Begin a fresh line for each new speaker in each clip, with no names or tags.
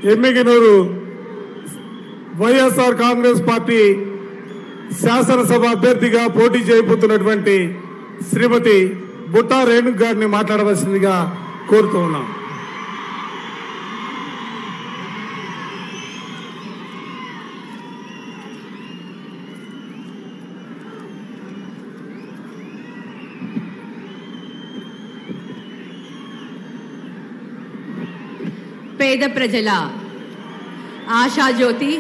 Emmiganur YSR Congress party శాసనసభ అభ్యర్థిగా పోటీ చేయబోతున్నటువంటి శ్రీమతి బుట్టా రేణుక గారిని మాట్లాడవలసిందిగా కోరుతూ ఉన్నాం.
పేద ప్రజల ఆశాజ్యోతి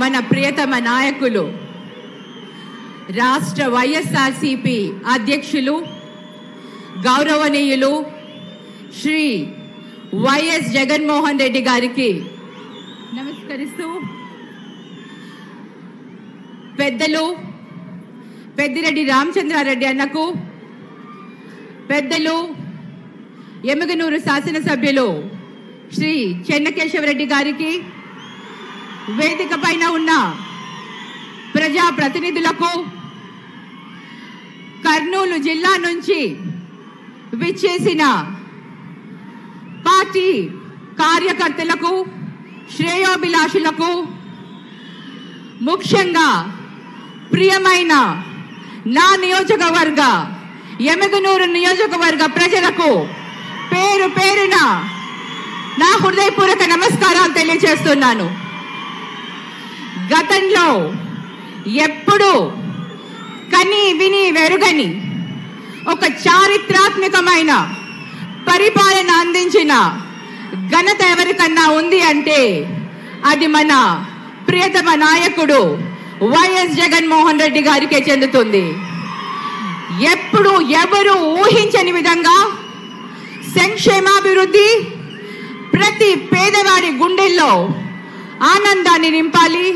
మన ప్రియతమ నాయకులు రాష్ట్ర వైఎస్ఆర్సీపీ అధ్యక్షులు గౌరవనీయులు శ్రీ వైఎస్ జగన్మోహన్ రెడ్డి గారికి నమస్కరిస్తూ పెద్దలు పెద్దిరెడ్డి రామచంద్రారెడ్డి అన్నకు, పెద్దలు ఎమ్మిగనూరు శాసనసభ్యులు శ్రీ చెన్నకేశవరెడ్డి గారికి, వేదిక పైన ఉన్న ప్రజా ప్రతినిధులకు, కర్నూలు జిల్లా నుంచి విచ్చేసిన పార్టీ కార్యకర్తలకు, శ్రేయోభిలాషులకు, ముఖ్యంగా ప్రియమైన నా నియోజకవర్గ ఎమ్మిగనూరు నియోజకవర్గ ప్రజలకు పేరు పేరున నా హృదయపూర్వక నమస్కారాలు తెలియజేస్తున్నాను. గతంలో ఎప్పుడు కని విని వెరుగని ఒక చారిత్రాత్మకమైన పరిపాలన అందించిన ఘనత ఎవరికన్నా ఉంది అంటే అది మన ప్రియతమ నాయకుడు వైఎస్ జగన్మోహన్ రెడ్డి గారికే చెందుతుంది. ఎప్పుడు ఎవరు ఊహించని విధంగా సంక్షేమాభివృద్ధి ప్రతి పేదవాడి గుండెల్లో ఆనందాన్ని నింపాలి,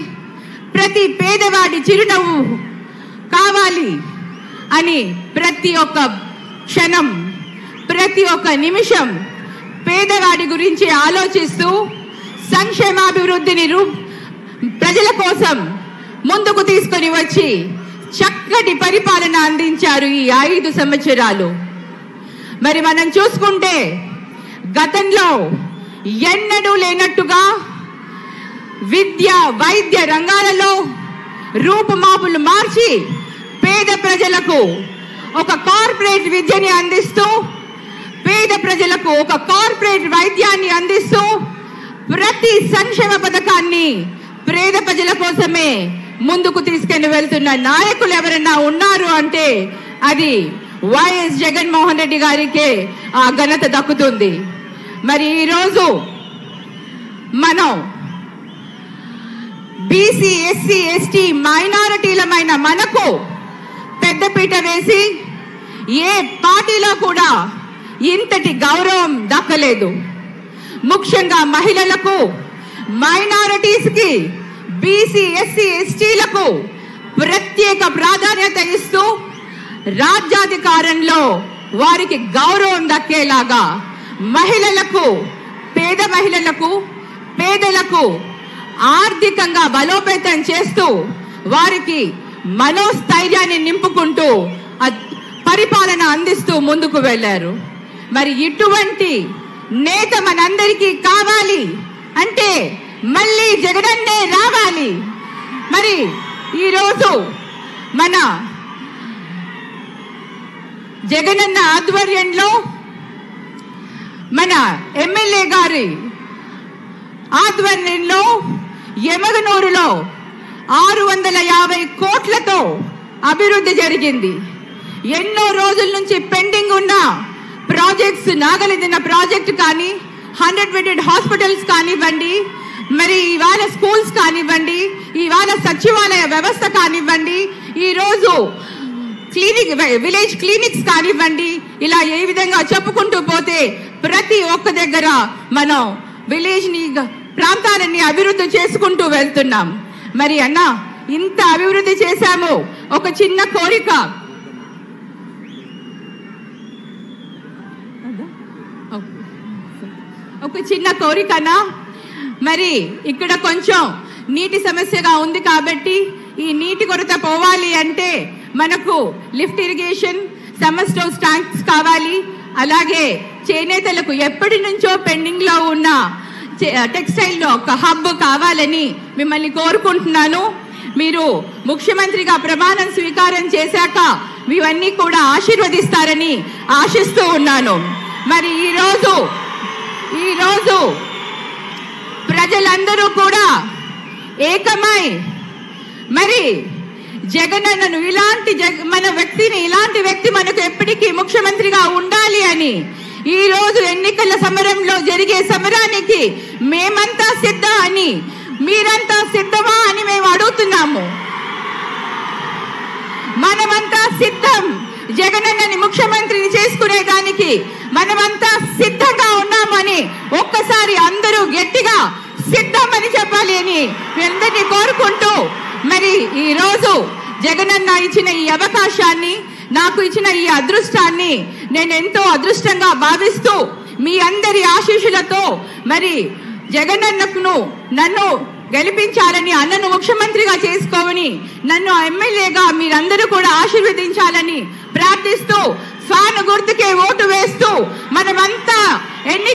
ప్రతి పేదవాడి చిరునవ్వు కావాలి అని ప్రతి ఒక్క క్షణం, ప్రతి ఒక్క నిమిషం పేదవాడి గురించి ఆలోచిస్తూ సంక్షేమాభివృద్ధిని ప్రజల కోసం ముందుకు తీసుకొని వచ్చి చక్కటి పరిపాలన అందించారు ఈ 5 సంవత్సరాలు. మరి మనం చూసుకుంటే గతంలో ఎన్నడూ లేనట్టుగా విద్య వైద్య రంగాలలో రూపుమాపులు మార్చి పేద ప్రజలకు ఒక కార్పొరేట్ విద్యని అందిస్తూ, పేద ప్రజలకు ఒక కార్పొరేట్ వైద్యాన్ని అందిస్తూ ప్రతి సంక్షేమ పథకాన్ని పేద ప్రజల కోసమే ముందుకు తీసుకెళ్లి వెళ్తున్న నాయకులు ఎవరైనా ఉన్నారు అంటే అది వైఎస్ జగన్మోహన్ రెడ్డి గారికే ఆ ఘనత దక్కుతుంది. మరి ఈరోజు మనం బీసీ ఎస్సీ ఎస్టీ మైనారిటీలమైన మనకు పెద్దపీట వేసి ఏ పార్టీలో కూడా ఇంతటి గౌరవం దక్కలేదు. ముఖ్యంగా మహిళలకు, మైనారిటీస్ కి, బీసీ ఎస్సీ ఎస్టీలకు ప్రత్యేక ప్రాధాన్యత ఇస్తూ రాజ్యాధికారంలో వారికి గౌరవం దక్కేలాగా మహిళలకు, పేద మహిళలకు, పేదలకు ఆర్థికంగా బలోపేతం చేస్తూ వారికి మనోస్థైర్యాన్ని నింపుకుంటూ పరిపాలన అందిస్తూ ముందుకు వెళ్లారు. మరి ఇటువంటి నేత మనందరికీ కావాలి అంటే మళ్ళీ జగనన్నే రావాలి. మరి ఈరోజు మన జగనన్న ఆధ్వర్యంలో మన ఎమ్మెల్యే గారి ఆధ్వర్యంలో ఎమ్మిగనూరులో 650 కోట్లతో అభివృద్ధి జరిగింది. ఎన్నో రోజుల నుంచి పెండింగ్ ఉన్న ప్రాజెక్ట్స్, నాగలిదిన ప్రాజెక్ట్ కానీ, 100 బెడెడ్ హాస్పిటల్స్ కానివ్వండి, మరి ఇవాళ స్కూల్స్ కానివ్వండి, ఇవాళ సచివాలయ వ్యవస్థ కానివ్వండి, ఈరోజు విలేజ్ క్లినిక్స్ కానివ్వండి, ఇలా ఏ విధంగా చెప్పుకుంటూ పోతే ప్రతి ఒక్క దగ్గర మనం విలేజ్ ని ప్రాంతాలన్నీ అభివృద్ధి చేసుకుంటూ వెళ్తున్నాం. మరి అన్న ఇంత అభివృద్ధి చేశాము, ఒక చిన్న కోరిక, కోరికనా మరి ఇక్కడ కొంచెం నీటి సమస్యగా ఉంది కాబట్టి ఈ నీటి కొరత పోవాలి అంటే మనకు lift irrigation, summer stores tanks కావాలి. అలాగే చేనేతలకు ఎప్పటి నుంచో పెండింగ్ లో ఉన్న టెక్స్టైల్ లో ఒక హబ్ కావాలని మిమ్మల్ని కోరుకుంటున్నాను. మీరు ముఖ్యమంత్రిగా ప్రమాణం స్వీకారం చేశాక ఇవన్నీ కూడా ఆశీర్వదిస్తారని ఆశిస్తూ ఉన్నాను. మరి ఈరోజు ప్రజలందరూ కూడా ఏకమై మరి జగనన్నను ఇలాంటి వ్యక్తి మనకు ఎప్పటికీ ముఖ్యమంత్రిగా ఉండాలి అని ఈ రోజు ఎన్నికల సమరంలో జరిగే సమరానికి మేమంతా సిద్ధం అని, మీరంతా సిద్ధమా అని మేము అడుగుతున్నాము. మనమంతా సిద్ధం, జగనన్నని ముఖ్యమంత్రిని చేసుకునేదానికి మనమంతా సిద్ధంగా ఉన్నామని ఒక్కసారి అందరూ గట్టిగా సిద్ధమని చెప్పాలి అని మీ అందరినీ కోరుకుంటూ, మరి ఈ రోజు జగనన్న ఇచ్చిన ఈ అవకాశాన్ని, నాకు ఇచ్చిన ఈ అదృష్టాన్ని నేను ఎంతో అదృష్టంగా భావిస్తూ మీ అందరి ఆశీస్సులతో మరి జగనన్నను నన్ను గెలిపించాలని, అన్నను ముఖ్యమంత్రిగా చేసుకోమని, నన్ను ఎమ్మెల్యేగా మీరందరూ కూడా ఆశీర్వదించాలని ప్రార్థిస్తూ ఫ్యాన్ గుర్తుకే ఓటు వేస్తూ మనమంతా